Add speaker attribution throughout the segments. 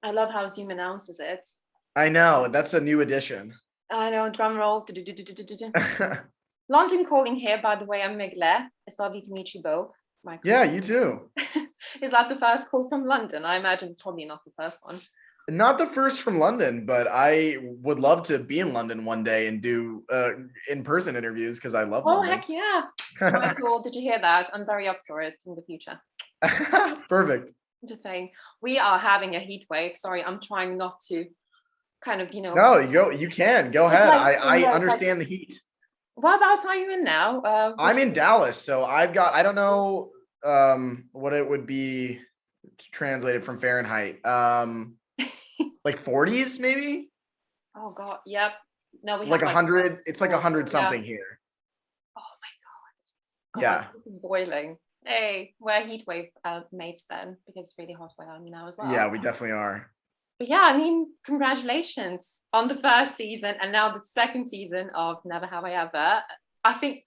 Speaker 1: I love how Zoom announces it.
Speaker 2: I know, that's a new addition.
Speaker 1: I know, drum roll. London calling here, by the way. I'm Migle. It's lovely to meet you both.
Speaker 2: Yeah, you too.
Speaker 1: Is that the first call from London? I imagine probably not the first one.
Speaker 2: Not the first from London, but I would love to be in London one day and do in-person interviews because I love
Speaker 1: Oh,
Speaker 2: London.
Speaker 1: heck yeah. Michael, did you hear that? I'm very up for it in the future.
Speaker 2: Perfect.
Speaker 1: I'm just saying, we are having a heat wave. Sorry, I'm trying not to kind of,
Speaker 2: No, you can. Go ahead. I understand the heat.
Speaker 1: Whereabouts are you in now?
Speaker 2: I'm in Dallas, so I don't know what it would be translated from Fahrenheit. Like 40s maybe?
Speaker 1: Oh God, yep. No, we
Speaker 2: Like
Speaker 1: have
Speaker 2: 100, it's like 100 something
Speaker 1: yeah.
Speaker 2: here.
Speaker 1: Oh my God.
Speaker 2: Yeah.
Speaker 1: This is boiling. Hey, we're heat wave mates then, because it's really hot where I'm now as well.
Speaker 2: Yeah, we definitely are.
Speaker 1: But yeah, I mean, congratulations on the first season and now the second season of Never Have I Ever. I think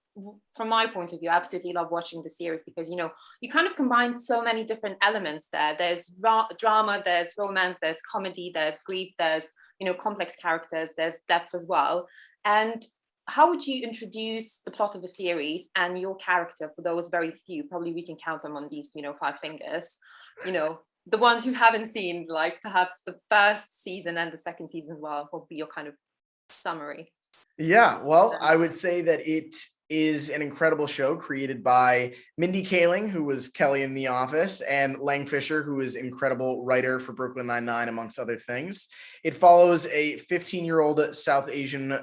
Speaker 1: from my point of view, I absolutely love watching the series because, you know, you kind of combine so many different elements there. There's drama, there's romance, there's comedy, there's grief, there's, you know, complex characters, there's depth as well. And how would you introduce the plot of a series and your character for those very few? Probably we can count them on these, you know, 5 fingers, you know, the ones who haven't seen, like perhaps the first season and the second season as well. What would be your kind of summary?
Speaker 2: Yeah, well, I would say that it is an incredible show created by Mindy Kaling, who was Kelly in The Office, and Lang Fisher, who is an incredible writer for Brooklyn Nine-Nine, amongst other things. It follows a 15-year-old South Asian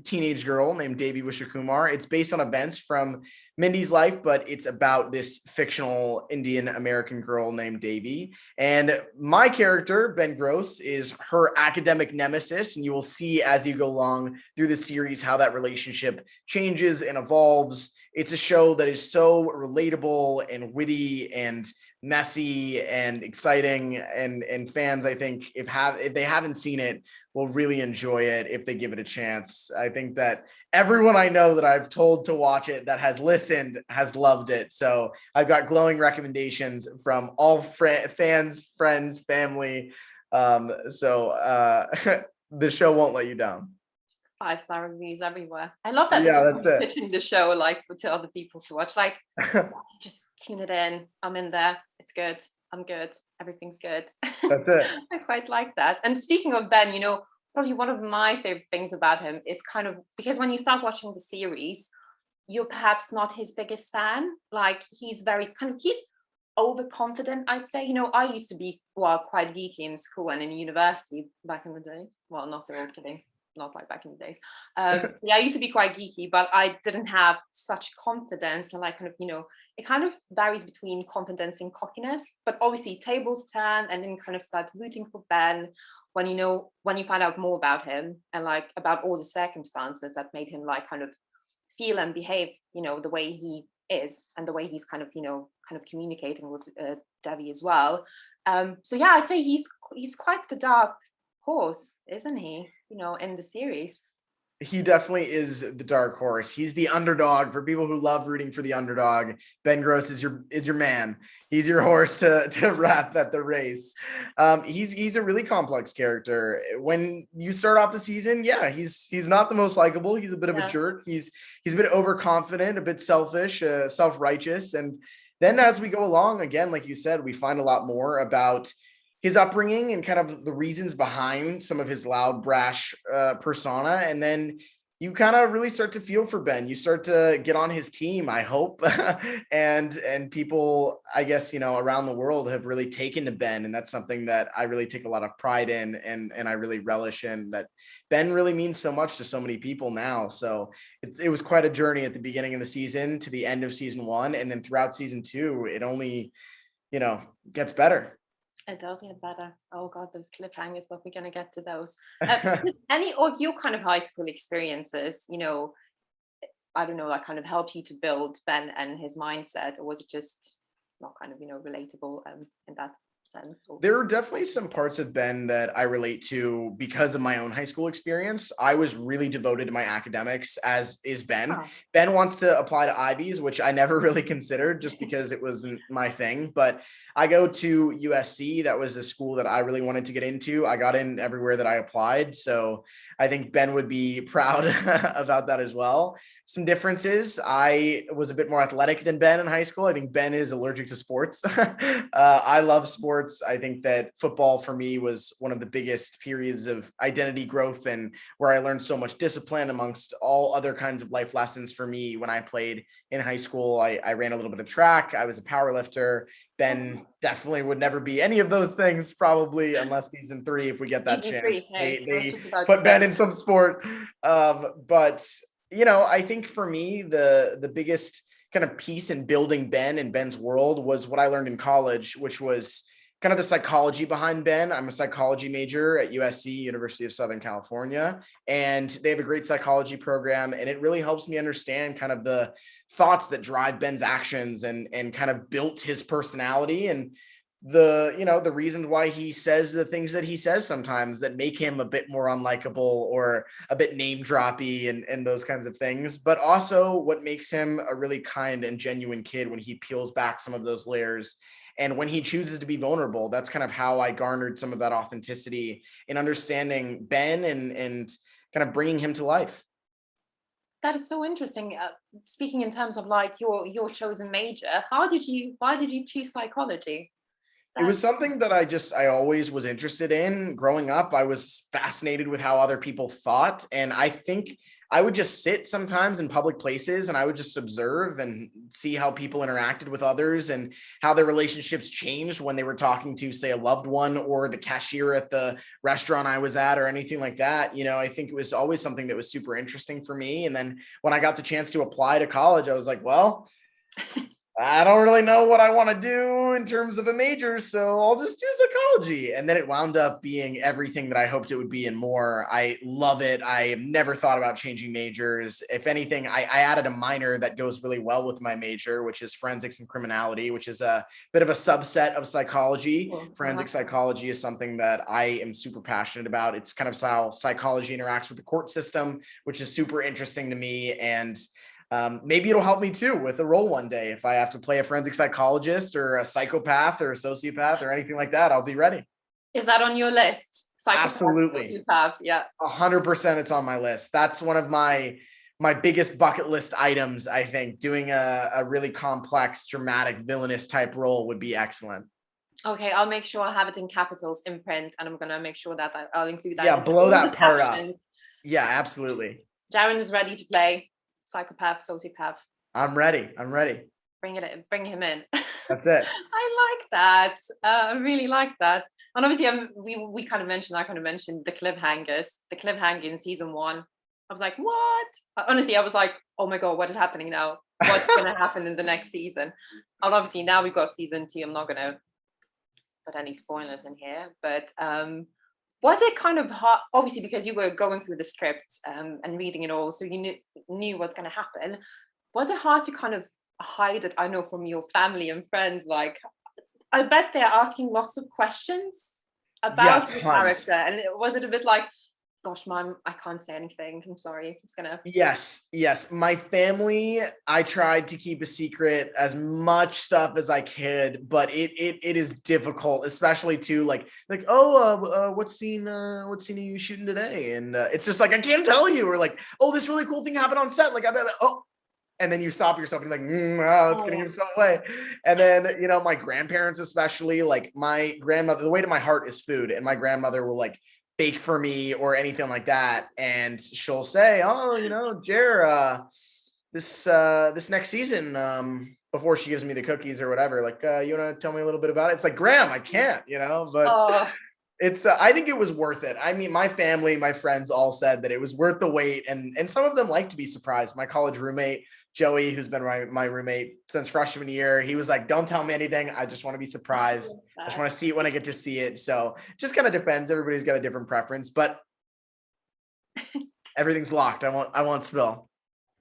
Speaker 2: teenage girl named Devi Wishakumar. It's based on events from Mindy's life, but it's about this fictional Indian American girl named Devi. And my character, Ben Gross, is her academic nemesis. And you will see as you go along through the series how that relationship changes and evolves. It's a show that is so relatable and witty and messy and exciting, and fans, I think, if they haven't seen it, will really enjoy it if they give it a chance. I think that everyone I know that I've told to watch it that has listened has loved it. So I've got glowing recommendations from all fans, friends, family. So the show won't let you down.
Speaker 1: 5-star reviews everywhere. I love that.
Speaker 2: Yeah, that's it.
Speaker 1: Pitching the show like to other people to watch. Like, just tune it in. I'm in there. It's good. I'm good. Everything's good.
Speaker 2: That's it.
Speaker 1: I quite like that. And speaking of Ben, you know, probably one of my favorite things about him is kind of because when you start watching the series, you're perhaps not his biggest fan. Like he's very kind of he's overconfident, I'd say. You know, I used to be quite geeky in school and in university back in the day. Well, not so old, kidding. Not like back in the days. Yeah, I used to be quite geeky, but I didn't have such confidence. And like kind of, you know, it kind of varies between confidence and cockiness. But obviously tables turn and then kind of start rooting for Ben when you know when you find out more about him and like about all the circumstances that made him like kind of feel and behave, you know, the way he is and the way he's kind of, you know, kind of communicating with Devi as well. So yeah, I'd say he's quite the dark horse, isn't he? You know, in the series.
Speaker 2: He definitely is the dark horse. He's the underdog. For people who love rooting for the underdog, Ben Gross is your man. He's your horse to wrap at the race. He's a really complex character. When you start off the season, yeah, he's not the most likable. He's a bit of a jerk. He's a bit overconfident, a bit selfish, self-righteous. And then as we go along, again, like you said, we find a lot more about his upbringing and kind of the reasons behind some of his loud, brash persona. And then you kind of really start to feel for Ben. You start to get on his team, I hope. and people, I guess, you know, around the world have really taken to Ben. And that's something that I really take a lot of pride in and I really relish in, that Ben really means so much to so many people now. So it was quite a journey at the beginning of the season to the end of season 1. And then throughout season 2, it only, you know, gets better.
Speaker 1: It does get better. Oh God, those cliffhangers, but we're gonna get to those. Any of your kind of high school experiences, you know, I don't know, that kind of helped you to build Ben and his mindset, or was it just not kind of, relatable in that sense. Or...
Speaker 2: There are definitely some parts of Ben that I relate to because of my own high school experience. I was really devoted to my academics, as is Ben.
Speaker 1: Oh.
Speaker 2: Ben wants to apply to Ivies, which I never really considered just because it wasn't my thing. But I go to USC. That was a school that I really wanted to get into. I got in everywhere that I applied. So I think Ben would be proud about that as well. Some differences. I was a bit more athletic than Ben in high school. I think Ben is allergic to sports. I love sports. I think that football for me was one of the biggest periods of identity growth and where I learned so much discipline amongst all other kinds of life lessons for me when I played in high school. I ran a little bit of track. I was a power lifter. Ben definitely would never be any of those things, probably, unless season 3, if we get that chance. They put Ben in some sport. But I think for me, the biggest kind of piece in building Ben and Ben's world was what I learned in college, which was kind of the psychology behind Ben. I'm a psychology major at USC, University of Southern California, and they have a great psychology program. And it really helps me understand kind of the thoughts that drive Ben's actions and kind of built his personality and the reasons why he says the things that he says sometimes that make him a bit more unlikable or a bit name droppy and those kinds of things, but also what makes him a really kind and genuine kid when he peels back some of those layers. And when he chooses to be vulnerable, that's kind of how I garnered some of that authenticity in understanding Ben and kind of bringing him to life.
Speaker 1: That is so interesting. Speaking in terms of like your chosen major, why did you choose psychology?
Speaker 2: It was something that I always was interested in. Growing up, I was fascinated with how other people thought. And I think I would just sit sometimes in public places and I would just observe and see how people interacted with others and how their relationships changed when they were talking to, say, a loved one or the cashier at the restaurant I was at or anything like that. I think it was always something that was super interesting for me. And then when I got the chance to apply to college, I was like, well, I don't really know what I want to do in terms of a major, so I'll just do psychology. And then it wound up being everything that I hoped it would be and more. I love it. I have never thought about changing majors. If anything, I added a minor that goes really well with my major, which is forensics and criminality, which is a bit of a subset of psychology.
Speaker 1: Cool.
Speaker 2: Forensic psychology is something that I am super passionate about. It's kind of how psychology interacts with the court system, which is super interesting to me. And maybe it'll help me too with a role one day. If I have to play a forensic psychologist or a psychopath or a sociopath or anything like that, I'll be ready.
Speaker 1: Is that on your list?
Speaker 2: Absolutely.
Speaker 1: Sociopath, yeah.
Speaker 2: 100% it's on my list. That's one of my biggest bucket list items. I think doing a really complex, dramatic, villainous type role would be excellent.
Speaker 1: Okay, I'll make sure I have it in capitals in print, and I'm gonna make sure that I'll include that.
Speaker 2: Yeah, blow that part up. Yeah, absolutely.
Speaker 1: Jaren is ready to play psychopath, sociopath.
Speaker 2: I'm ready.
Speaker 1: Bring him in.
Speaker 2: That's it.
Speaker 1: I like that. I really like that. And obviously, we kind of mentioned, I kind of mentioned the cliffhangers. The cliffhanger in season 1. I was like, what? Honestly, I was like, oh my God, what is happening now? What's going to happen in the next season? And obviously, now we've got season 2. I'm not going to put any spoilers in here, but was it kind of hard, obviously, because you were going through the scripts and reading it all, so you knew what's going to happen. Was it hard to kind of hide it? I know from your family and friends, like, I bet they're asking lots of questions about the character. And was it a bit like, gosh, Mom, I can't say anything. I'm sorry. I'm just gonna.
Speaker 2: Yes. My family, I tried to keep a secret as much stuff as I could, but it is difficult, especially to like, what scene are you shooting today? And it's just like, I can't tell you. Or like, oh, this really cool thing happened on set. Like, and then you stop yourself and you're like, it's going to give itself away. And then, my grandparents, especially, like my grandmother, the way to my heart is food. And my grandmother will like bake for me or anything like that. And she'll say, Jer, this next season, before she gives me the cookies or whatever, like, you want to tell me a little bit about it? It's like, Graham, I can't, but it's, I think it was worth it. I mean, my family, my friends all said that it was worth the wait. And some of them like to be surprised. My college roommate, Joey, who's been my roommate since freshman year, he was like, don't tell me anything. I just want to be surprised. I just want to see it when I get to see it. So just kind of depends. Everybody's got a different preference, but everything's locked. I won't spill.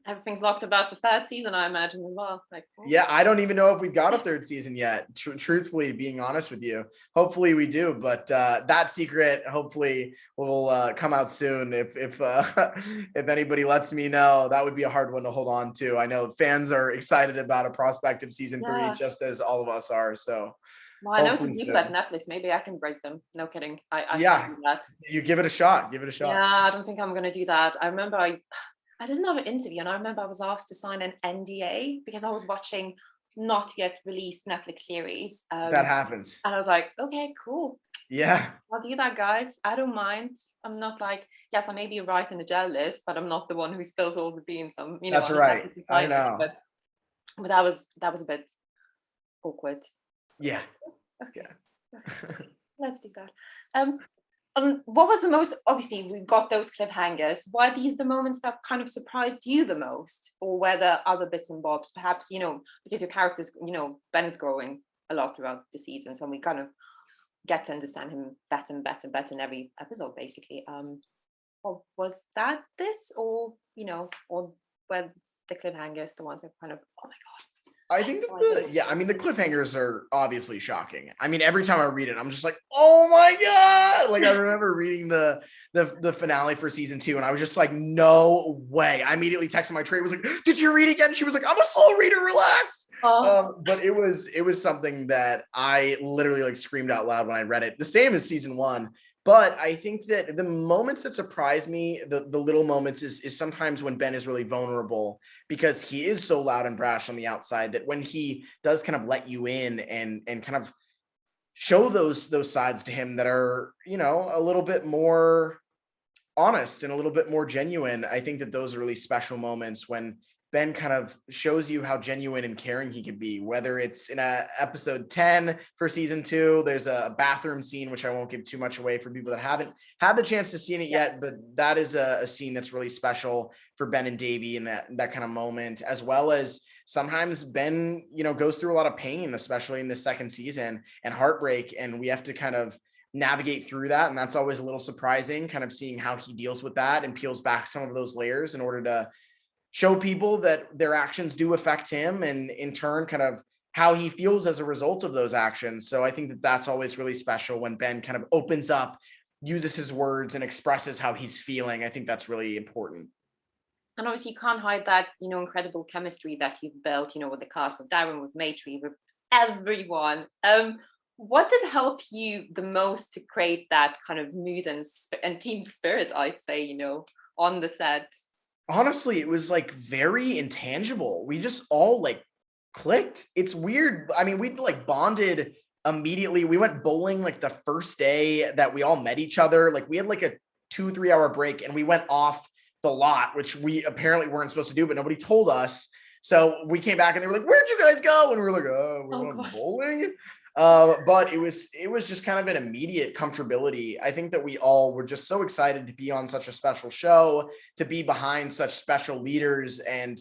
Speaker 1: everything's locked about the third season, I imagine, as well. Like,
Speaker 2: Yeah, I don't even know if we've got a third season yet. Truthfully, being honest with you, hopefully we do. But that secret, hopefully, will come out soon. If if anybody lets me know, that would be a hard one to hold on to. I know fans are excited about a prospective season 3,
Speaker 1: yeah.
Speaker 2: just as all of us are. So
Speaker 1: Well, I know some
Speaker 2: hopefully
Speaker 1: people at
Speaker 2: soon.
Speaker 1: Netflix. Maybe I can break them. No kidding. I can't
Speaker 2: Yeah,
Speaker 1: do that.
Speaker 2: you give it a shot. Give it a
Speaker 1: Yeah,
Speaker 2: shot.
Speaker 1: I don't think I'm gonna do that. I remember I didn't have an interview, and I remember I was asked to sign an NDA because I was watching not yet released Netflix series.
Speaker 2: That happens.
Speaker 1: And I was like, okay, cool.
Speaker 2: Yeah,
Speaker 1: I'll do that, guys. I don't mind. I'm not like, yes, I may be right in the jail list, but I'm not the one who spills all the beans.
Speaker 2: that's
Speaker 1: I'm
Speaker 2: right.
Speaker 1: happy to
Speaker 2: I
Speaker 1: sign it.
Speaker 2: know.
Speaker 1: But that was a bit awkward.
Speaker 2: Yeah.
Speaker 1: Okay,
Speaker 2: Yeah.
Speaker 1: let's do that. Um, what was the most, obviously we got those cliffhangers. Were these the moments that kind of surprised you the most? Or were there other bits and bobs? Perhaps, because your character's, Ben's growing a lot throughout the seasons, and we kind of get to understand him better and better and better in every episode, basically. Or was that this, or or were the cliffhangers the ones that kind of, oh my god?
Speaker 2: I think the cliffhangers are obviously shocking. I mean, every time I read it, I'm just like, oh my god! Like I remember reading the finale for season 2, and I was just like, no way. I immediately texted my trade, was like, did you read again? She was like, I'm a slow reader, relax. But it was something that I literally like screamed out loud when I read it. The same as season 1. But I think that the moments that surprise me, the little moments, is sometimes when Ben is really vulnerable, because he is so loud and brash on the outside that when he does kind of let you in and kind of show those sides to him that are, a little bit more honest and a little bit more genuine, I think that those are really special moments when Ben kind of shows you how genuine and caring he could be, whether it's in episode 10 for season 2, there's a bathroom scene, which I won't give too much away for people that haven't had the chance to see it yet, but that is a scene that's really special for Ben and Davey in that kind of moment, as well as sometimes Ben, goes through a lot of pain, especially in the second season, and heartbreak, and we have to kind of navigate through that. And that's always a little surprising, kind of seeing how he deals with that and peels back some of those layers in order to show people that their actions do affect him, and in turn kind of how he feels as a result of those actions. So I think that that's always really special when Ben kind of opens up, uses his words, and expresses how he's feeling. I think that's really important.
Speaker 1: And obviously you can't hide that, incredible chemistry that you've built, with the cast, with Darren, with Matri, with everyone. What did help you the most to create that kind of mood and team spirit, I'd say, on the set?
Speaker 2: Honestly, it was like very intangible. We just all like clicked. It's weird. I mean, we like bonded immediately. We went bowling like the first day that we all met each other. Like we had like a 2-3 hour break, and we went off the lot, which we apparently weren't supposed to do, but nobody told us. So we came back and they were like, where'd you guys go? And we were like, oh, we went bowling. But it was just kind of an immediate comfortability. I think that we all were just so excited to be on such a special show, to be behind such special leaders, and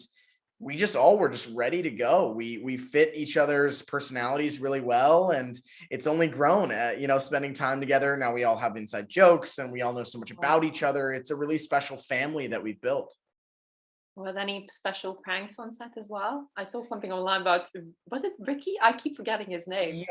Speaker 2: we just all were just ready to go. We fit each other's personalities really well, and it's only grown, spending time together. Now we all have inside jokes, and we all know so much about each other. It's a really special family that we've built.
Speaker 1: Were there any special pranks on set as well? I saw something online about, was it Ricky? I keep forgetting his name.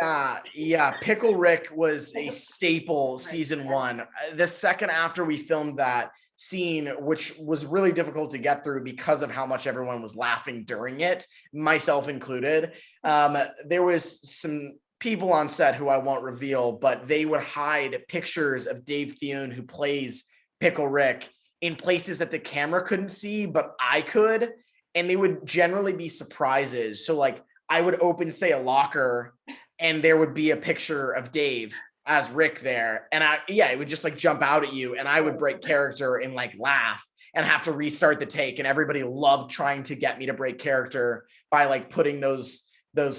Speaker 2: Yeah. Pickle Rick was a staple season 1. The second after we filmed that scene, which was really difficult to get through because of how much everyone was laughing during it, myself included, there was some people on set who I won't reveal, but they would hide pictures of Dave Thune, who plays Pickle Rick, in places that the camera couldn't see, but I could. And they would generally be surprises. So like I would open, say, a locker, and there would be a picture of Dave as Rick there. And it would just like jump out at you, and I would break character and like laugh and have to restart the take. And everybody loved trying to get me to break character by like putting those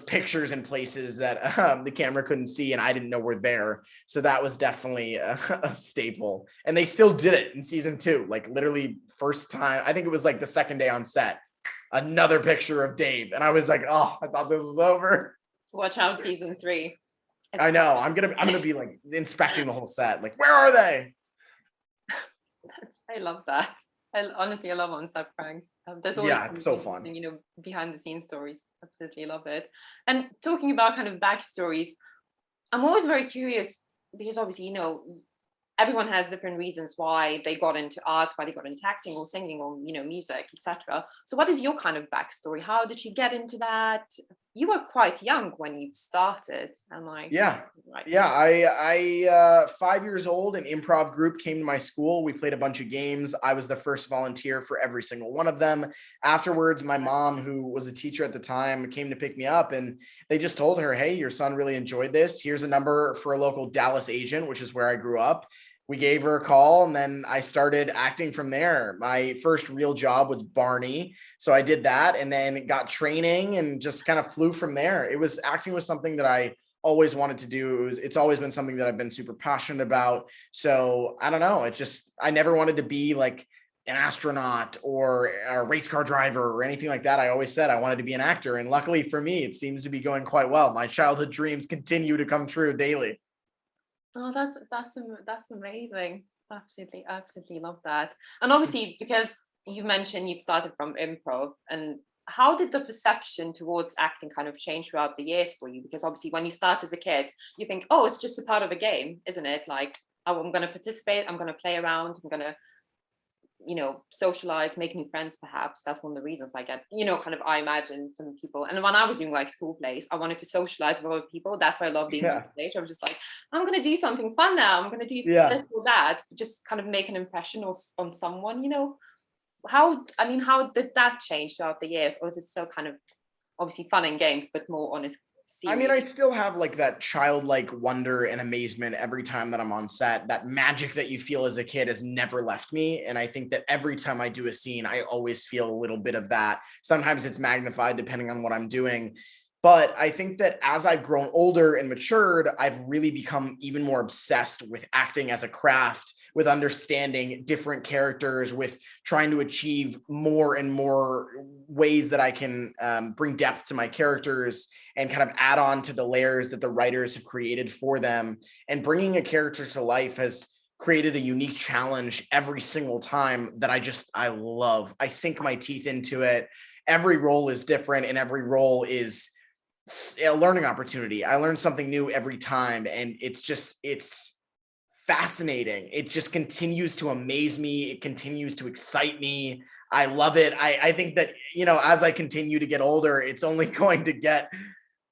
Speaker 2: pictures in places that the camera couldn't see and I didn't know were there. So that was definitely a staple. And they still did it in season 2, like literally first time. I think it was like the second day on set, another picture of Dave. And I was like, oh, I thought this was over.
Speaker 1: Watch out season 3.
Speaker 2: I know. I'm gonna be like inspecting the whole set. Like, where are they?
Speaker 1: I love that. Honestly, I love on-set pranks. There's always
Speaker 2: Yeah, it's
Speaker 1: something
Speaker 2: so fun.
Speaker 1: interesting, behind the scenes stories. Absolutely love it. And talking about kind of backstories, I'm always very curious because obviously, everyone has different reasons why they got into art, why they got into acting or singing or music, etc. So what is your kind of backstory? How did you get into that? You were quite young when you started. Am I
Speaker 2: Yeah.
Speaker 1: right?
Speaker 2: Yeah. I 5 years old, an improv group came to my school. We played a bunch of games. I was the first volunteer for every single one of them. Afterwards, my mom, who was a teacher at the time, came to pick me up and they just told her, "Hey, your son really enjoyed this. Here's a number for a local Dallas agent," which is where I grew up. We gave her a call and then I started acting from there. My first real job was Barney. So I did that and then got training and just kind of flew from there. It was acting was something that I always wanted to do. It's always been something that I've been super passionate about. So I don't know. I never wanted to be like an astronaut or a race car driver or anything like that. I always said I wanted to be an actor. And luckily for me, it seems to be going quite well. My childhood dreams continue to come true daily.
Speaker 1: Oh, that's amazing. Absolutely, absolutely love that. And obviously, because you mentioned you've started from improv, and how did the perception towards acting kind of change throughout the years for you? Because obviously, when you start as a kid, you think, oh, it's just a part of a game, isn't it? Like, oh, I'm going to participate, I'm going to play around, I'm going to socialize, make new friends. Perhaps that's one of the reasons I get, kind of, I imagine some people. And when I was doing like school plays, I wanted to socialize with other people. That's why I love being on
Speaker 2: Yeah.
Speaker 1: stage. I was just like, I'm going to do something fun now, I'm going to do
Speaker 2: Yeah.
Speaker 1: this or that, just kind of make an impression on someone. How did that change throughout the years, or is it still kind of obviously fun and games but more on a
Speaker 2: I mean, I
Speaker 1: serious?
Speaker 2: still have like that childlike wonder and amazement every time that I'm on set. That magic that you feel as a kid has never left me. And I think that every time I do a scene, I always feel a little bit of that. Sometimes it's magnified depending on what I'm doing. But I think that as I've grown older and matured, I've really become even more obsessed with acting as a craft, with understanding different characters, with trying to achieve more and more ways that I can bring depth to my characters and kind of add on to the layers that the writers have created for them. And bringing a character to life has created a unique challenge every single time that I love. I sink my teeth into it. Every role is different and every role is a learning opportunity. I learn something new every time and it's fascinating. It just continues to amaze me. It continues to excite me. I love it. I think that, as I continue to get older, it's only going to get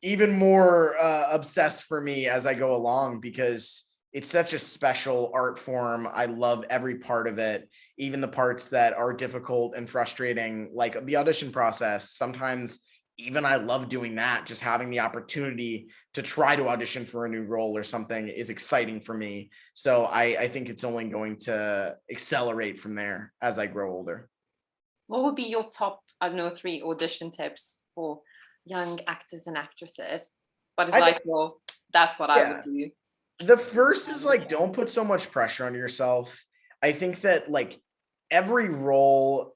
Speaker 2: even more obsessed for me as I go along because it's such a special art form. I love every part of it, even the parts that are difficult and frustrating, like the audition process. Sometimes even I love doing that. Just having the opportunity to try to audition for a new role or something is exciting for me. So I think it's only going to accelerate from there as I grow older.
Speaker 1: What would be your top, I don't know, 3 audition tips for young actors and actresses? But it's
Speaker 2: I think,
Speaker 1: like, well, that's what I would
Speaker 2: yeah.
Speaker 1: do.
Speaker 2: The first is like, don't put so much pressure on yourself. I think that like every role,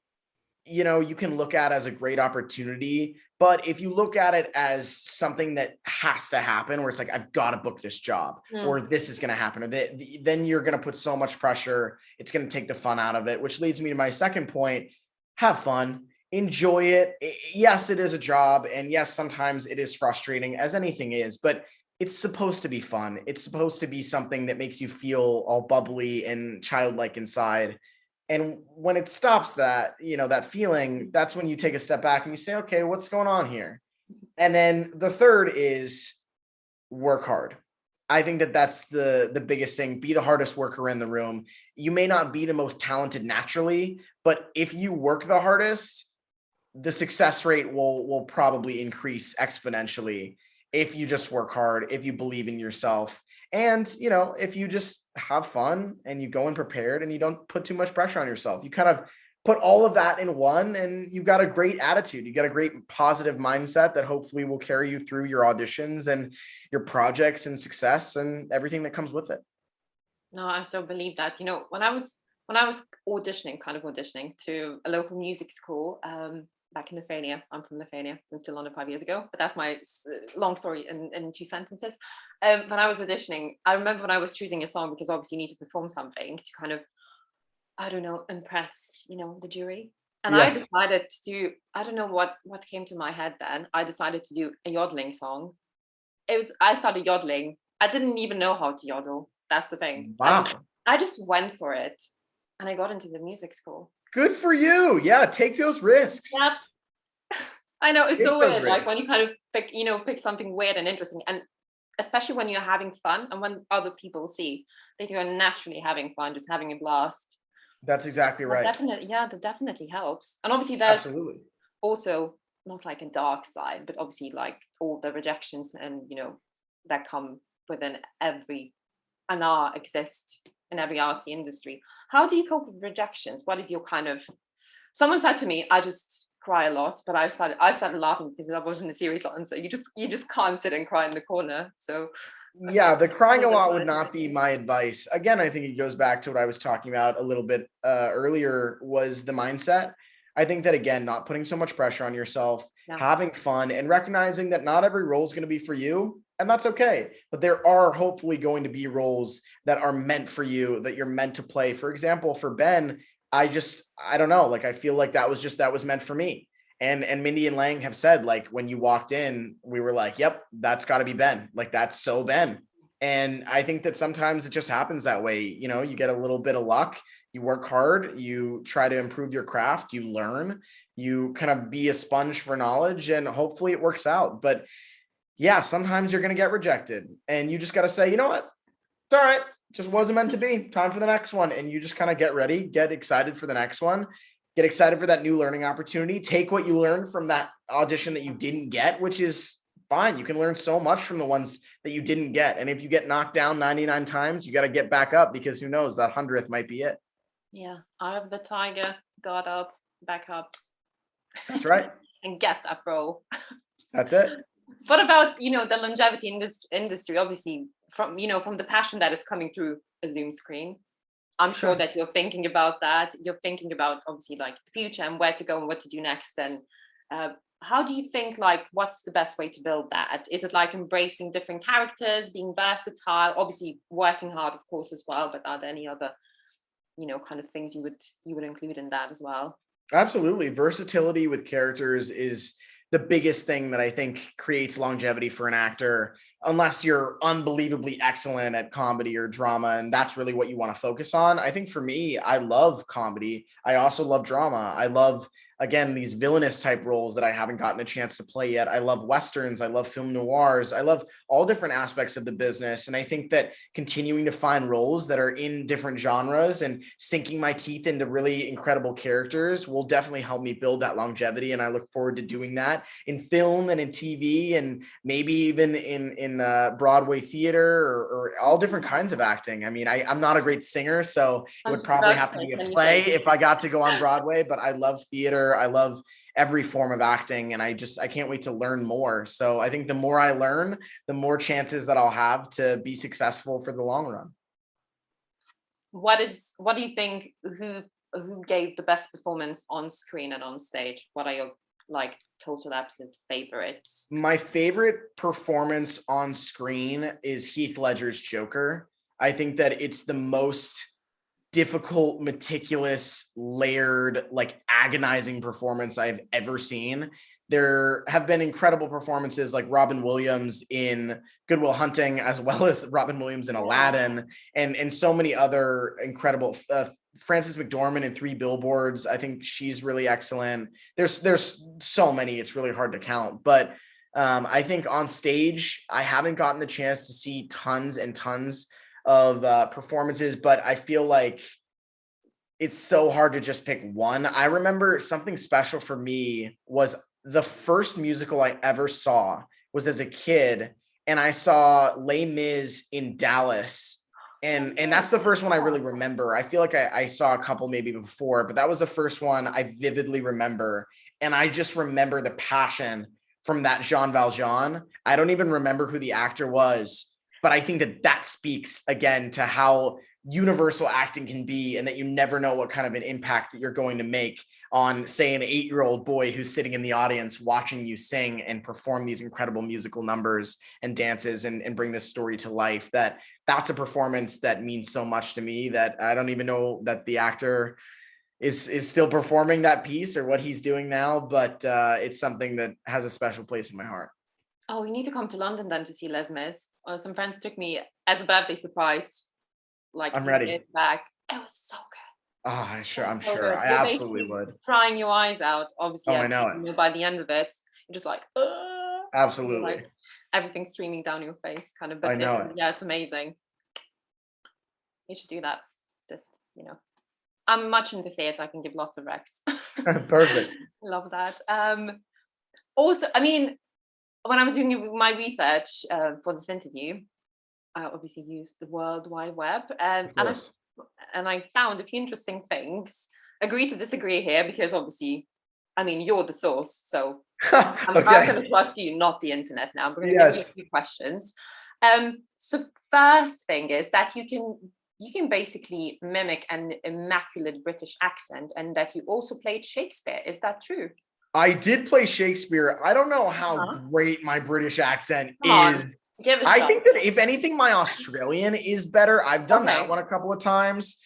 Speaker 2: you can look at as a great opportunity, but if you look at it as something that has to happen, where it's like, I've got to book this job, or
Speaker 1: Mm.
Speaker 2: this is going to happen, or then you're going to put so much pressure. It's going to take the fun out of it, which leads me to my second point. Have fun, enjoy it. Yes, it is a job. And yes, sometimes it is frustrating, as anything is, but it's supposed to be fun. It's supposed to be something that makes you feel all bubbly and childlike inside. And when it stops that, that feeling, that's when you take a step back and you say, okay, what's going on here? And then the third is work hard. I think that that's the biggest thing. Be the hardest worker in the room. You may not be the most talented naturally, but if you work the hardest, the success rate will probably increase exponentially if you just work hard, if you believe in yourself, and if you just have fun and you go in prepared and you don't put too much pressure on yourself. You kind of put all of that in one and you've got a great attitude. You got a great positive mindset that hopefully will carry you through your auditions and your projects and success and everything that comes with it.
Speaker 1: No, I so believe that. When I was auditioning to a local music school, back in Lithuania. I'm from Lithuania, moved to London 5 years ago, but that's my long story in 2 sentences. When I was auditioning, I remember when I was choosing a song, because obviously you need to perform something to kind of I don't know, impress, the jury. And I
Speaker 2: Yes.
Speaker 1: decided to do, I don't know what came to my head then. I decided to do a yodeling song. I started yodeling. I didn't even know how to yodel. That's the thing.
Speaker 2: Wow.
Speaker 1: I just went for it and I got into the music school.
Speaker 2: Good for you. Yeah, take those risks.
Speaker 1: Yep. I know it's
Speaker 2: Take
Speaker 1: so
Speaker 2: those
Speaker 1: weird. Like
Speaker 2: risks.
Speaker 1: when you kind of pick something weird and interesting, and especially when you're having fun and when other people see that you're naturally having fun, just having a blast.
Speaker 2: That's exactly right.
Speaker 1: That definitely helps. And obviously there's
Speaker 2: Absolutely.
Speaker 1: also not like a dark side, but obviously like all the rejections and that come within every and are exist in every artsy industry. How do you cope with rejections? What is your kind of someone said to me, I just cry a lot, but I started laughing because I wasn't a serious answer. You just can't sit and cry in the corner. So I
Speaker 2: Yeah,
Speaker 1: thought
Speaker 2: the crying a
Speaker 1: that's
Speaker 2: lot
Speaker 1: quite
Speaker 2: would not be
Speaker 1: interesting.
Speaker 2: my advice. Again, I think it goes back to what I was talking about a little bit earlier was the mindset. I think that again, not putting so much pressure on yourself,
Speaker 1: Yeah.
Speaker 2: having fun and recognizing that not every role is going to be for you, and that's okay. But there are hopefully going to be roles that are meant for you, that you're meant to play. For example, for Ben, I don't know, like I feel like that was meant for me. And Mindy and Lang have said, like, when you walked in, we were like, yep, that's got to be Ben. Like, that's so Ben. And I think that sometimes it just happens that way. You get a little bit of luck, you work hard, you try to improve your craft, you learn, you kind of be a sponge for knowledge, and hopefully it works out. But yeah, sometimes you're going to get rejected, and you just got to say, you know what? It's all right. Just wasn't meant to be. Time for the next one. And you just kind of get ready, get excited for the next one, get excited for that new learning opportunity. Take what you learned from that audition that you didn't get, which is fine. You can learn so much from the ones that you didn't get. And if you get knocked down 99 times, you got to get back up, because who knows, that 100th might be it.
Speaker 1: Yeah. Eye of the tiger, got up, back up,
Speaker 2: That's right.
Speaker 1: and get that role.
Speaker 2: That's it.
Speaker 1: What about the longevity in this industry? Obviously, from the passion that is coming through a Zoom screen. I'm sure that you're thinking about that. You're thinking about obviously like the future and where to go and what to do next. And uh, how do you think, like, what's the best way to build that? Is it like embracing different characters, being versatile, obviously working hard, of course, as well? But are there any other, kind of things you would include in that as well?
Speaker 2: Absolutely. Versatility with characters is the biggest thing that I think creates longevity for an actor, unless you're unbelievably excellent at comedy or drama. And that's really what you want to focus on. I think for me, I love comedy. I also love drama. I love, again, these villainous type roles that I haven't gotten a chance to play yet. I love Westerns. I love film noirs. I love all different aspects of the business. And I think that continuing to find roles that are in different genres and sinking my teeth into really incredible characters will definitely help me build that longevity. And I look forward to doing that in film and in TV, and maybe even in Broadway theater, or all different kinds of acting. I mean, I'm not a great singer, so it
Speaker 1: I
Speaker 2: would
Speaker 1: was just
Speaker 2: probably
Speaker 1: about to
Speaker 2: have to
Speaker 1: say,
Speaker 2: be a
Speaker 1: can you
Speaker 2: play
Speaker 1: sing?
Speaker 2: if I got to go on Broadway, but I love theater. I love every form of acting, and I can't wait to learn more. So I think the more I learn, the more chances that I'll have to be successful for the long run.
Speaker 1: What do you think, who gave the best performance on screen and on stage? What are your like total absolute favorites?
Speaker 2: My favorite performance on screen is Heath Ledger's Joker. I think that it's the most difficult, meticulous, layered, like agonizing performance I've ever seen. There have been incredible performances like Robin Williams in Good Will Hunting, as well as Robin Williams in
Speaker 1: Yeah.
Speaker 2: Aladdin, and so many other incredible. Frances McDormand in Three Billboards, I think she's really excellent. There's so many, it's really hard to count. But I think on stage, I haven't gotten the chance to see tons and tons of performances, but I feel like it's so hard to just pick one. I remember something special for me was the first musical I ever saw was as a kid, and I saw Les Mis in Dallas. And that's the first one I really remember. I feel like I saw a couple maybe before, but that was the first one I vividly remember. And I just remember the passion from that Jean Valjean. I don't even remember who the actor was, but I think that speaks again to how universal acting can be, and that you never know what kind of an impact that you're going to make on, say, an 8-year-old boy who's sitting in the audience watching you sing and perform these incredible musical numbers and dances and bring this story to life, that's a performance that means so much to me that I don't even know that the actor is still performing that piece or what he's doing now, but it's something that has a special place in my heart.
Speaker 1: Oh, we need to come to London then to see Les Mis. Some friends took me as a birthday surprise, like
Speaker 2: I'm
Speaker 1: a
Speaker 2: ready.
Speaker 1: years back. It was so good.
Speaker 2: I'm
Speaker 1: So
Speaker 2: sure.
Speaker 1: good.
Speaker 2: I
Speaker 1: You're
Speaker 2: absolutely
Speaker 1: basically
Speaker 2: would.
Speaker 1: crying your eyes out. Obviously,
Speaker 2: Oh, I know it.
Speaker 1: by the end of it, you're just like,
Speaker 2: Absolutely.
Speaker 1: like everything streaming down your face, kind of.
Speaker 2: I
Speaker 1: But
Speaker 2: know it.
Speaker 1: yeah, it's amazing. You should do that. Just I'm much into theatre. I can give lots of recs.
Speaker 2: Perfect.
Speaker 1: Love that. Also, I mean, when I was doing my research for this interview, I obviously used the World Wide Web,
Speaker 2: Of course.
Speaker 1: and I found a few interesting things. Agree to disagree here, because obviously, I mean, you're the source, so I'm
Speaker 2: Okay.
Speaker 1: going to trust you, not the internet. Now, I'm going to give you a
Speaker 2: Yes.
Speaker 1: few questions. So first thing is that you can basically mimic an immaculate British accent, and that you also played Shakespeare. Is that true?
Speaker 2: I did play Shakespeare. I don't know how
Speaker 1: Uh-huh.
Speaker 2: great my British accent
Speaker 1: Come on,
Speaker 2: is.
Speaker 1: give a
Speaker 2: I
Speaker 1: shot.
Speaker 2: think that if anything, my Australian is better. I've done that
Speaker 1: Okay.
Speaker 2: one a couple of times.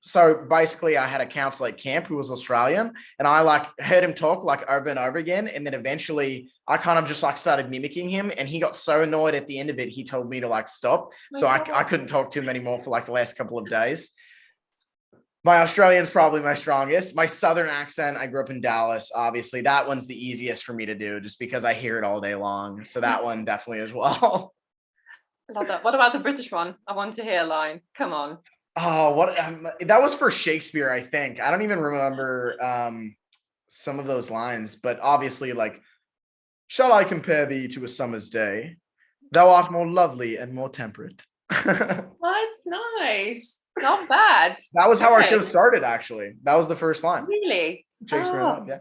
Speaker 2: So basically I had a counselor at camp who was Australian, and I like heard him talk like over and over again. And then eventually I kind of just like started mimicking him, and he got so annoyed at the end of it, he told me to like stop. So I couldn't talk to him anymore for like the last couple of days. My Australian's probably my strongest. My Southern accent, I grew up in Dallas. Obviously, that one's the easiest for me to do just because I hear it all day long. So that one definitely as well.
Speaker 1: Love that. What about the British one? I want to hear a line. Come on.
Speaker 2: Oh, what that was for Shakespeare, I think. I don't even remember some of those lines, but obviously, like, shall I compare thee to a summer's day? Thou art more lovely and more temperate.
Speaker 1: That's nice. Not bad.
Speaker 2: That was how our
Speaker 1: Okay.
Speaker 2: show started, actually. That was the first line.
Speaker 1: Really?
Speaker 2: Shakespeare in
Speaker 1: Oh,
Speaker 2: Love, yeah.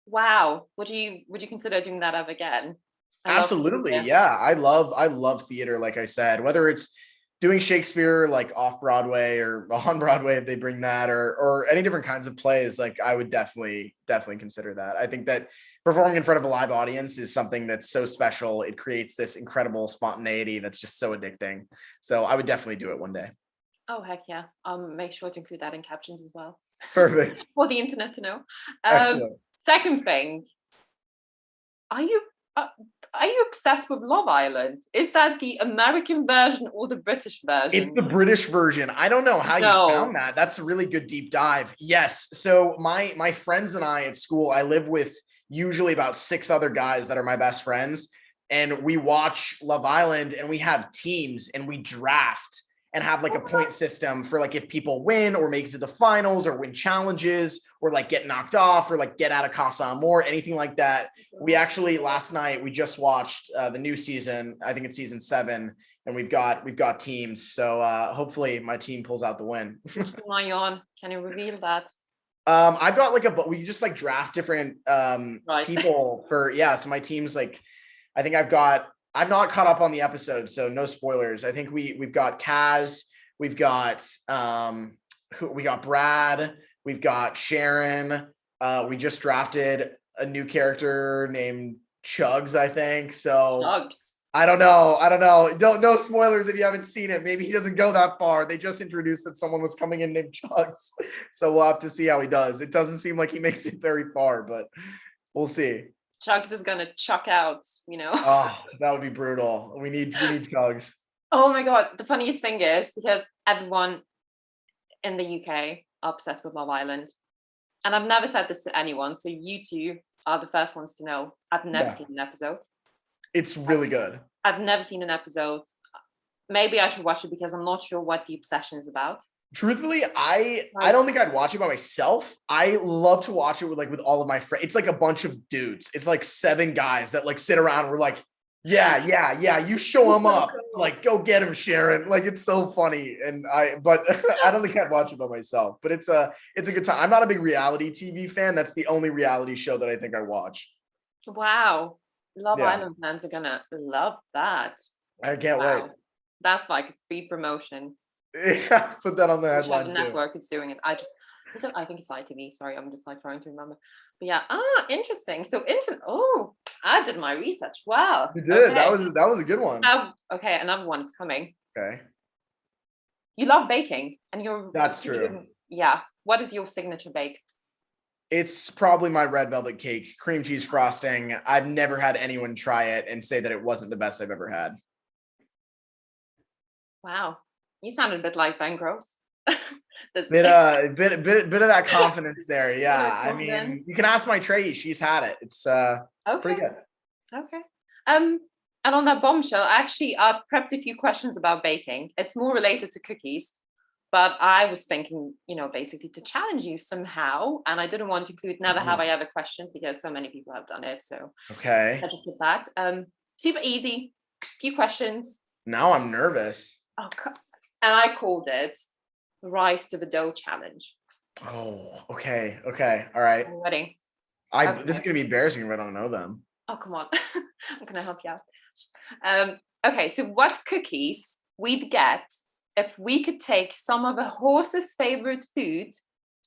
Speaker 1: wow. Would you consider doing that ever again? I love
Speaker 2: Absolutely.
Speaker 1: theater.
Speaker 2: Yeah. I love theater, like I said, whether it's doing Shakespeare like off Broadway or on Broadway if they bring that, or any different kinds of plays, like I would definitely consider that. I think that performing in front of a live audience is something that's so special. It creates this incredible spontaneity that's just so addicting. So I would definitely do it one day.
Speaker 1: Oh, heck yeah. Make sure to include that in captions as well.
Speaker 2: Perfect.
Speaker 1: For the internet to know.
Speaker 2: Excellent.
Speaker 1: Second thing, are you obsessed with Love Island? Is that the American version or the British version?
Speaker 2: It's the British version. I don't know how you found
Speaker 1: No.
Speaker 2: that. That's a really good deep dive. Yes. So my friends and I at school, I live with usually about 6 other guys that are my best friends, and we watch Love Island, and we have teams, and we draft and have like a point system for like if people win or make it to the finals or win challenges or like get knocked off or like get out of Casa Amor, anything like that. We actually last night we just watched the new season. I think it's season 7, and we've got teams. So hopefully my team pulls out the win.
Speaker 1: Which team are you on? Can you reveal that?
Speaker 2: I've got like but we just like draft different
Speaker 1: Right.
Speaker 2: people for so my team's like I think I'm not caught up on the episode, so no spoilers. I think we've got Kaz, we've got we got Brad, we've got Sharon. We just drafted a new character named Chugs, I think. So
Speaker 1: Dogs.
Speaker 2: I don't know. No spoilers if you haven't seen it. Maybe he doesn't go that far. They just introduced that someone was coming in named Chugs. So we'll have to see how he does. It doesn't seem like he makes it very far, but we'll see.
Speaker 1: Chugs is gonna chuck out,
Speaker 2: Oh, that would be brutal. We need Chugs.
Speaker 1: Oh my god, the funniest thing is because everyone in the UK are obsessed with Love Island. And I've never said this to anyone, so you two are the first ones to know. I've never seen an episode.
Speaker 2: It's really good.
Speaker 1: I've never seen an episode. Maybe I should watch it because I'm not sure what the obsession is about.
Speaker 2: Truthfully, I don't think I'd watch it by myself. I love to watch it with all of my friends. It's like a bunch of dudes. It's like 7 guys that like sit around and we're like, yeah, you show them up. Like, go get him, Sharon. Like, it's so funny. But I don't think I'd watch it by myself. But it's a good time. I'm not a big reality TV fan. That's the only reality show that I think I watch.
Speaker 1: Wow. Love Island fans are gonna love that.
Speaker 2: I can't wait.
Speaker 1: That's like a free promotion.
Speaker 2: Yeah, put that on the headline
Speaker 1: The
Speaker 2: too.
Speaker 1: network is doing it. I just Is it? I think it's ITV. Sorry, I'm just like trying to remember. But yeah, interesting. So I did my research. Wow.
Speaker 2: You did.
Speaker 1: Okay.
Speaker 2: That was a good one.
Speaker 1: Okay, another one's coming.
Speaker 2: Okay.
Speaker 1: You love baking, and
Speaker 2: That's true.
Speaker 1: Yeah. What is your signature bake?
Speaker 2: It's probably my red velvet cake, cream cheese frosting. I've never had anyone try it and say that it wasn't the best I've ever had.
Speaker 1: Wow, you sounded a bit like Ben Gross.
Speaker 2: Bit of that confidence there. Yeah. I
Speaker 1: Confidence.
Speaker 2: mean, you can ask my Trey. She's had it. It's pretty good.
Speaker 1: Okay. And on that bombshell, actually, I've prepped a few questions about baking. It's more related to cookies, but I was thinking, basically to challenge you somehow. And I didn't want to include never have I ever questions because so many people have done it. So
Speaker 2: okay.
Speaker 1: I just did that. Super easy. Few questions.
Speaker 2: Now I'm nervous.
Speaker 1: Oh, and I called it the Rise to the Dough Challenge.
Speaker 2: Oh, okay. Okay. All right.
Speaker 1: I'm ready.
Speaker 2: This is gonna be embarrassing if I don't know them.
Speaker 1: Oh, come on. I'm gonna help you out. Okay, so what cookies we'd get if we could take some of a horse's favorite food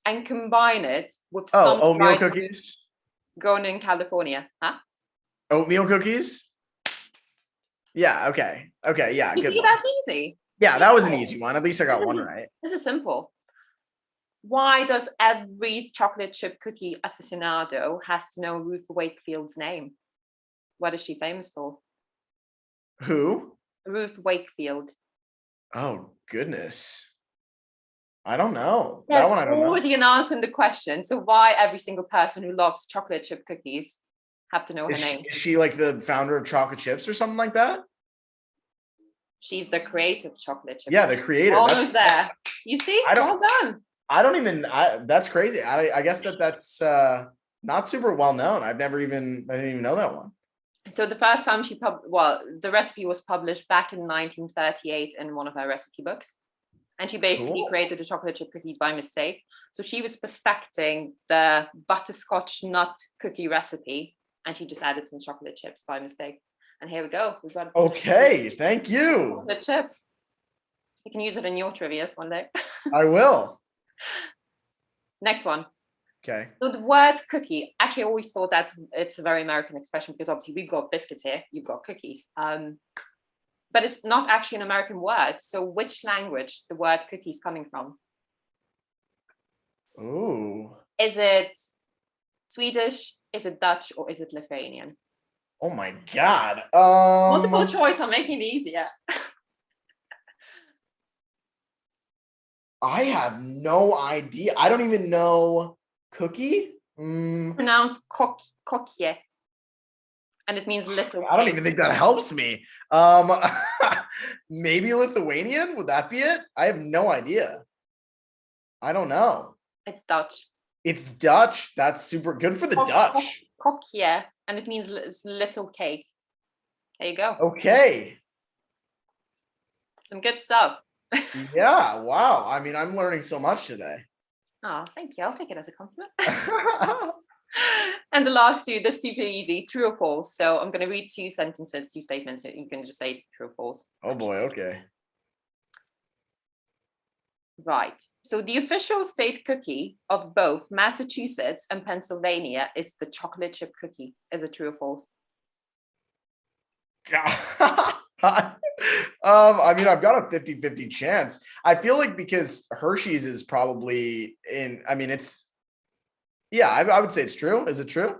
Speaker 1: and combine it with some
Speaker 2: oatmeal cookies
Speaker 1: grown in California, huh?
Speaker 2: Oatmeal cookies. Yeah. Okay. Yeah.
Speaker 1: You see, that's easy.
Speaker 2: Yeah, that was an easy one. At least I got one right.
Speaker 1: This is simple. Why does every chocolate chip cookie aficionado has to know Ruth Wakefield's name? What is she famous for?
Speaker 2: Who?
Speaker 1: Ruth Wakefield.
Speaker 2: Oh, goodness. I don't know.
Speaker 1: There's
Speaker 2: that one I don't know.
Speaker 1: already an answer in the question. So why every single person who loves chocolate chip cookies have to know her name?
Speaker 2: Is she like the founder of chocolate chips or something like that?
Speaker 1: She's the creator of chocolate chip.
Speaker 2: Yeah, the creator.
Speaker 1: Almost there. You see? Well done.
Speaker 2: That's crazy. I guess that's not super well known. I didn't even know that one.
Speaker 1: So the first time the recipe was published back in 1938 in one of her recipe books. And she basically created the chocolate chip cookies by mistake. So she was perfecting the butterscotch nut cookie recipe, and she just added some chocolate chips by mistake. And here we go. We've got
Speaker 2: okay. Thank you.
Speaker 1: Chocolate chip. You can use it in your trivias one day.
Speaker 2: I will.
Speaker 1: Next one.
Speaker 2: Okay.
Speaker 1: So the word cookie, actually, I always thought that it's a very American expression because obviously we've got biscuits here, you've got cookies. But it's not actually an American word. So which language the word cookies coming from?
Speaker 2: Ooh.
Speaker 1: Is it Swedish? Is it Dutch? Or is it Lithuanian?
Speaker 2: Oh my God.
Speaker 1: Multiple choice. I'm making it easier.
Speaker 2: I have no idea. I don't even know cookie.
Speaker 1: Pronounced kokje. And it means little.
Speaker 2: I don't even think that helps me. Maybe Lithuanian? Would that be it? I have no idea. I don't know.
Speaker 1: It's Dutch.
Speaker 2: It's Dutch. That's super good for the Dutch.
Speaker 1: Kokje, and it means little cake. There you go.
Speaker 2: Okay.
Speaker 1: Some good stuff.
Speaker 2: Yeah. Wow. I mean, I'm learning so much today.
Speaker 1: Oh, thank you. I'll take it as a compliment. And the last two, they're super easy, true or false. So I'm going to read two sentences, two statements. You can just say true or false.
Speaker 2: Oh boy, okay.
Speaker 1: Right. So the official state cookie of both Massachusetts and Pennsylvania is the chocolate chip cookie. Is it true or false?
Speaker 2: I mean, I've got a 50-50 chance. I feel like because Hershey's is probably I would say it's true. Is it true?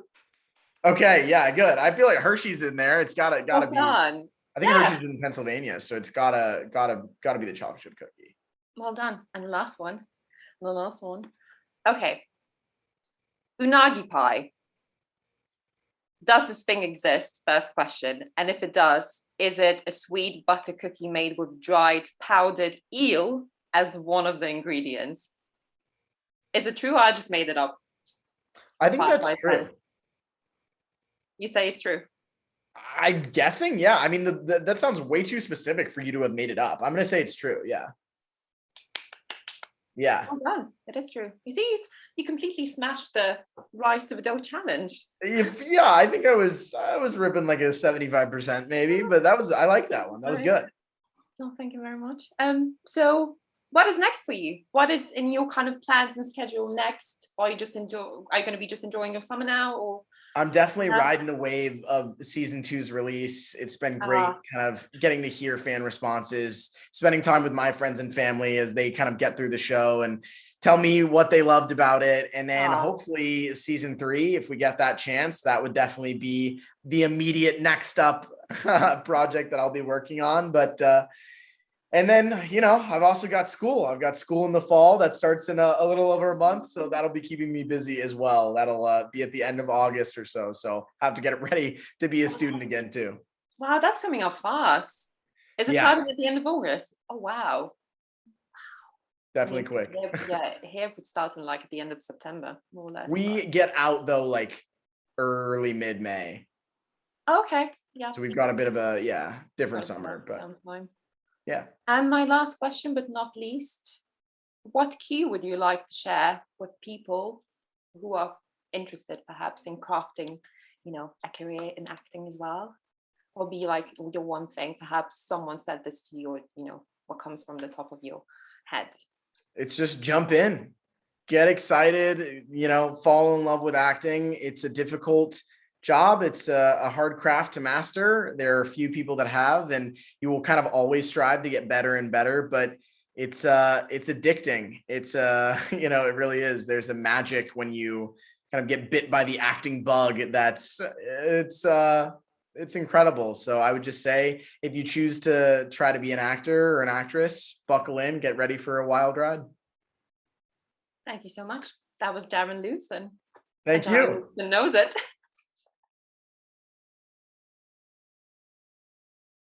Speaker 2: Okay, yeah, good. I feel like Hershey's in there. It's gotta be.
Speaker 1: Done.
Speaker 2: I think Hershey's is in Pennsylvania, so it's gotta be the chocolate chip cookie.
Speaker 1: Well done. And the last one. Okay. Unagi pie. Does this thing exist? First question. And if it does, is it a sweet butter cookie made with dried powdered eel as one of the ingredients? Is it true or I just made it up?
Speaker 2: I think that's true.
Speaker 1: You say it's true?
Speaker 2: I'm guessing, yeah. I mean, that sounds way too specific for you to have made it up. I'm going to say it's true, yeah. Yeah.
Speaker 1: Well done. It is true. You see, you completely smashed the Rise to the Dough challenge.
Speaker 2: Yeah, I think I was ripping like a 75% maybe, but I like that one. That was good.
Speaker 1: No, thank you very much. So what is next for you? What is in your kind of plans and schedule next? Are you going to be just enjoying your summer now, or
Speaker 2: I'm definitely
Speaker 1: yeah?
Speaker 2: riding the wave of season two's release. It's been great
Speaker 1: Uh,
Speaker 2: kind of getting to hear fan responses, spending time with my friends and family as they kind of get through the show and tell me what they loved about it. And then
Speaker 1: uh,
Speaker 2: hopefully season three, if we get that chance, that would definitely be the immediate next up project that I'll be working on. But and then, I've also got school. I've got school in the fall that starts in a little over a month. So that'll be keeping me busy as well. That'll be at the end of August or so. So I have to get ready to be a student again, too.
Speaker 1: wow, that's coming up fast. Is it
Speaker 2: Yeah,
Speaker 1: starting at the end of August? Oh wow. I
Speaker 2: definitely
Speaker 1: mean,
Speaker 2: quick.
Speaker 1: here would start in like at the end of September, more or less. But
Speaker 2: We get out, though, like early mid-May.
Speaker 1: okay, yeah,
Speaker 2: So we've
Speaker 1: you
Speaker 2: got a
Speaker 1: got
Speaker 2: bit of a, different
Speaker 1: got that
Speaker 2: summer. But
Speaker 1: downtime.
Speaker 2: yeah.
Speaker 1: And my last question, but not least, what key would you like to share with people who are interested, perhaps, in crafting, a career in acting as well? Or be like your one thing, perhaps someone said this to you, or what comes from the top of your head.
Speaker 2: It's just jump in, get excited, fall in love with acting. It's a difficult job. It's a hard craft to master. There are few people that have, and you will kind of always strive to get better and better, but it's addicting. It's it really is. There's a magic when you kind of get bit by the acting bug. It's incredible. So I would just say, if you choose to try to be an actor or an actress, buckle in, get ready for a wild ride.
Speaker 1: Thank you so much. That was Jaren Lewison. And
Speaker 2: Thank
Speaker 1: Jaren
Speaker 2: you.
Speaker 1: Lewison knows it.